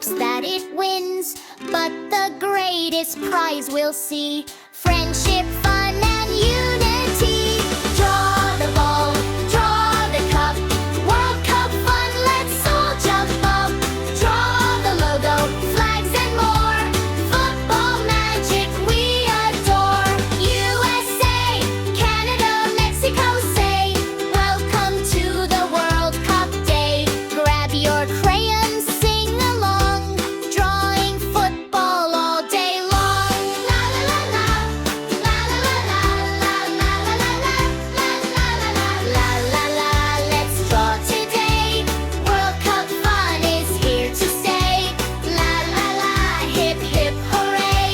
hopes that it wins, but the greatest prize we'll see. Friendship, fun, and unity. Draw the ball, draw the cup. World Cup fun, let's all jump up. Draw the logo, flags and more. Football magic we adore. USA, Canada, Mexico say, welcome to the World Cup day. Grab your crayons, sing along, drawing football all day long. La la la la, la la la la, la la la la, la la la la, let's draw today. World Cup fun is here to stay. La la la, hip hip hooray.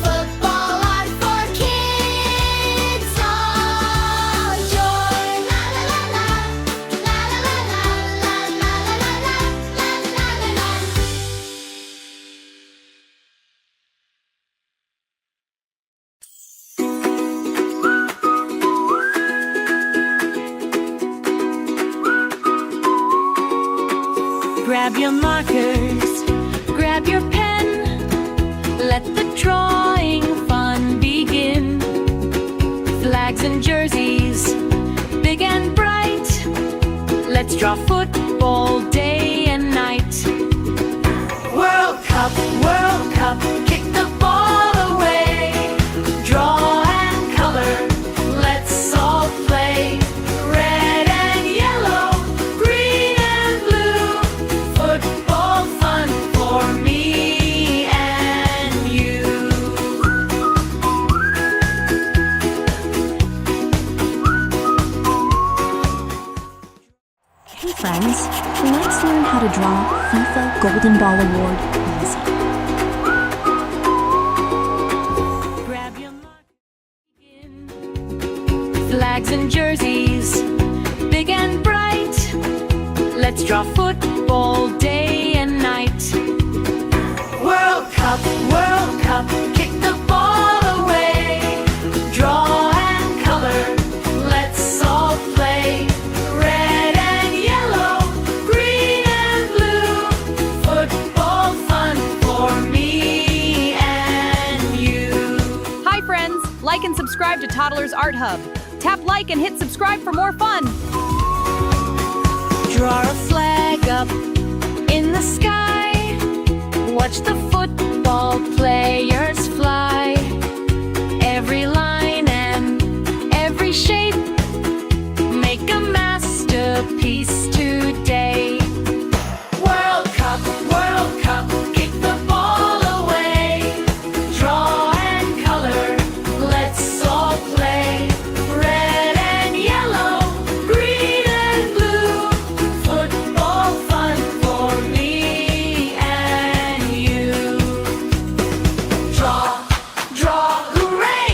Football art for kids, all joy. La la la la, la la la la, la la la la, la la la la. Grab your markers, grab your pen. Let the drawing fun begin. Flags and jerseys, big and bright. Let's draw football day and night. World Cup, kick the ball away. Draw and color, let's all play. Red and yellow, green and blue. Football fun for me and you. Hey friends, let's learn how to draw FIFA Golden Ball Award easy. Grab your marker, begin. Flags and jerseys, big and bright. Let's draw football day and night. World Cup, kick the ball away. Draw and color, let's all play. Red and yellow, green and blue. Football fun for me and you. Hi friends, like and subscribe to Toddlers Art Hub. Tap like and hit subscribe for more fun. Draw a flag up in the sky. Watch the football players fly. Every line and every shape, make a masterpiece today. World Cup, kick the ball away. Draw and color, let's all play. Red and yellow, green and blue. Football fun for me and you. Draw, hooray!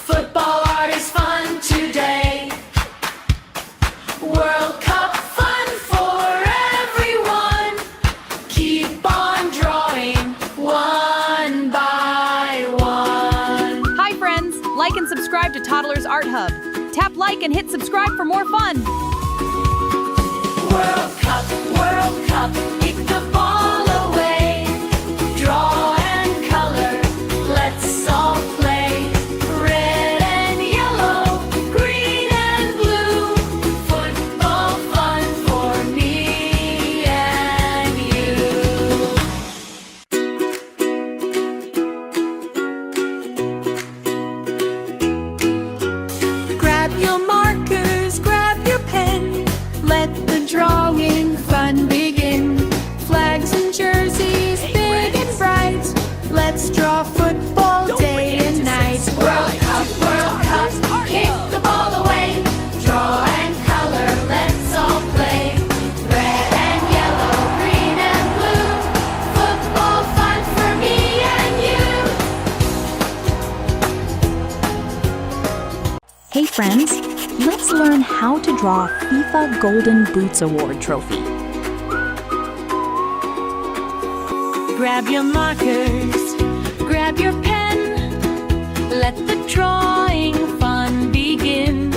Football art is fun today. World Cup fun for everyone. Keep on drawing one by one. Hi friends, like and subscribe to Toddlers Art Hub. Tap like and hit subscribe for more fun. World Cup, kick the ball away. Draw and color, let's all play. Red and yellow, green and blue. Football fun for me and you. Grab your markers, grab your pen. Let the drawing fun begin. Flags and jerseys, big and bright. Let's draw football day and night. World Cup, kick the ball away. Draw and color, let's all play. Red and yellow, green and blue. Football fun for me and you. Hey friends, let's learn how to draw FIFA Golden Boots Award trophy. Grab your markers, grab your pen. Let the drawing fun begin.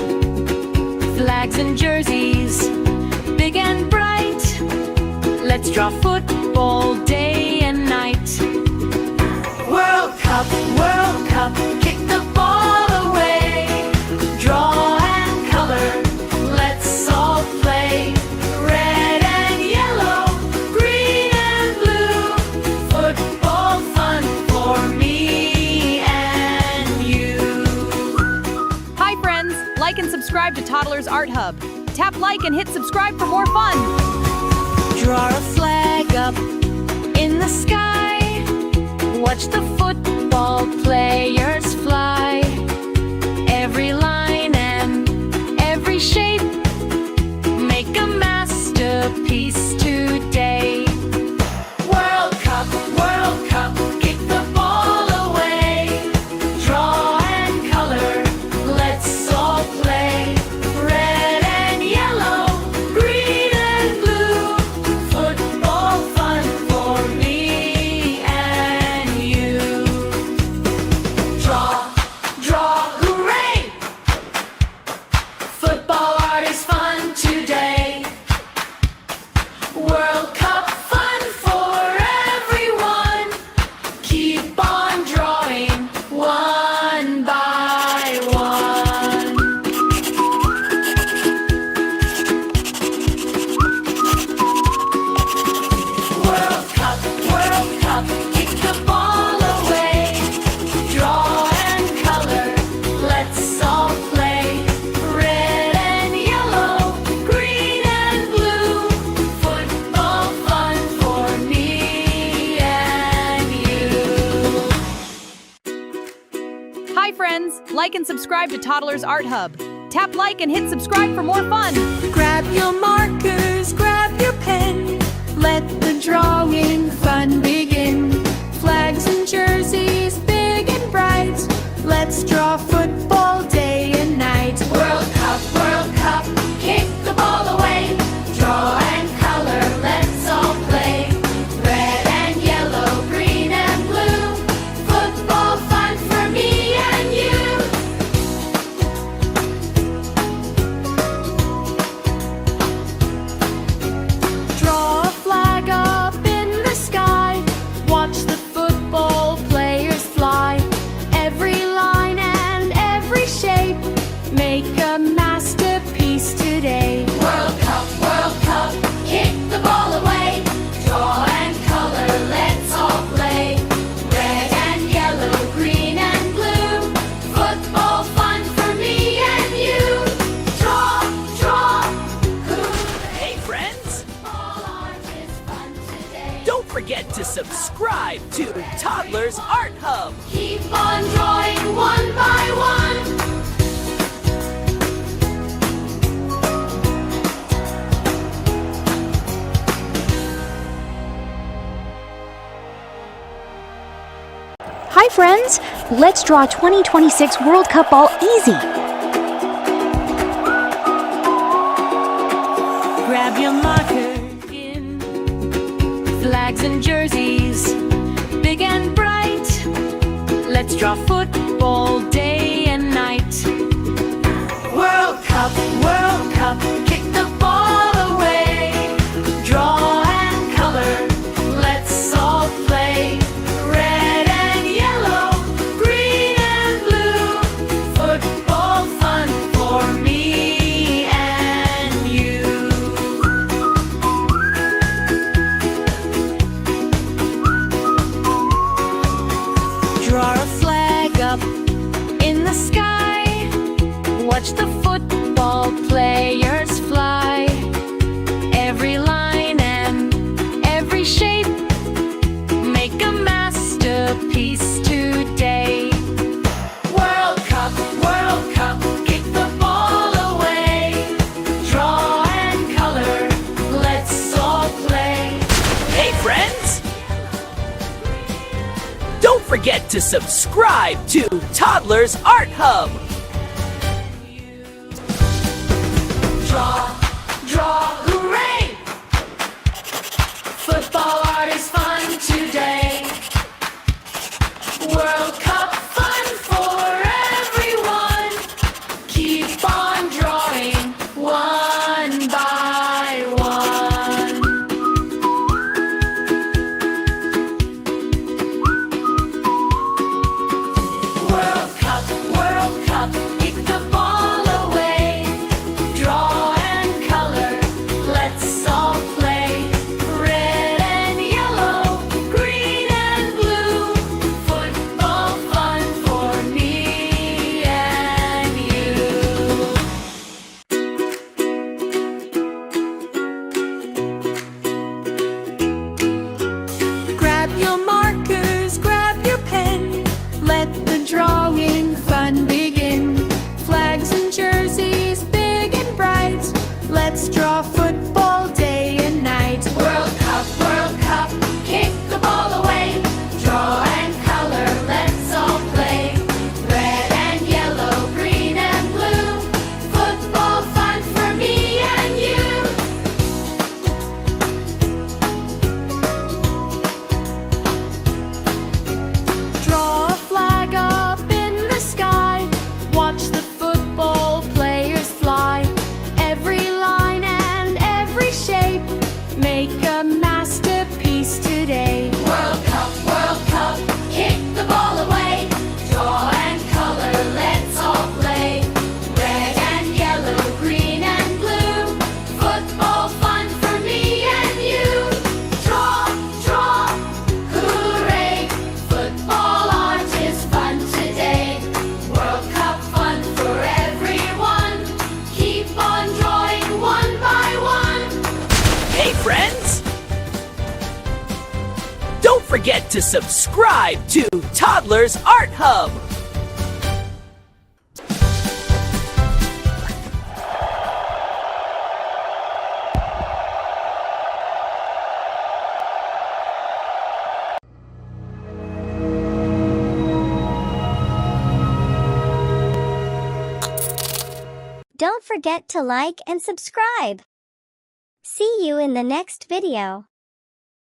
Flags and jerseys, big and bright. Let's draw football day and night. World Cup, kick the ball away. Draw and color, let's all play. Red and yellow, green and blue. Football fun for me and you. Hi friends, like and subscribe to Toddlers Art Hub. Tap like and hit subscribe for more fun. Draw a flag up in the sky. Watch the football players fly. Every line and every shape, make a masterpiece today. World Cup, kick the ball away. Draw and color, let's all play. Red and yellow, green and blue. Football fun for me and you. Draw, hooray! Football art is fun today. World Cup fun for everyone. Keep on drawing one by one. World Cup, kick the ball away. Draw and color, let's all play. Red and yellow, green and blue. Football fun for me and you. Hi friends, like and subscribe to Toddlers Art Hub. Tap like and hit subscribe for more fun. Grab your markers, grab your pen. Let the drawing fun begin. Flags and jerseys, big and bright. Let's draw football day and night. World Cup, kick the ball away. Draw and color, let's all play. Red and yellow, green and blue. Football fun for me and you. Draw a flag up in the sky. Watch the football players fly. Every line and every shape, make a masterpiece today. World Cup, kick the ball away. Draw and color, let's all play. Red and yellow, green and blue. Football fun for me and you. Draw, Hey friends, football art is fun today. don't forget to subscribe to Toddlers Art Hub. Keep on drawing one by one. Hi friends, let's draw 2026 World Cup ball easy. Grab your marker in. Flags and jerseys, big and bright. Let's draw football day and night. World Cup, kick the ball away. Draw and color, let's all play. Red and yellow, green and blue. Football fun for me and you. Draw a flag up in the sky. Watch the football players fly. Every line and every shape, make a masterpiece today. World Cup, kick the ball away. Draw and color, let's all play. Hey friends, don't forget to subscribe to Toddlers Art Hub. Draw, hooray! Football art is fun today. World Cup fun for everyone. Keep on drawing one by one. your markers, grab your pen. Let the drawing fun begin. Flags and jerseys, big and bright. Let's draw football day and night. World Cup, kick the ball away. Draw and color, let's all play. Red and yellow, green and blue. Football fun for me and you. Draw a flag up in the sky. Watch the football players fly. Every line and every shape, make a masterpiece today. World Cup, kick the ball away. Draw and color, let's all play. Red and yellow, green and blue. Football fun for me and you. Draw, hooray. Football art is fun today. World Cup fun for everyone. Keep on drawing one by one. Hey, friends! Don't forget to subscribe to Toddlers Art Hub. Don't forget to like and subscribe. See you in the next video.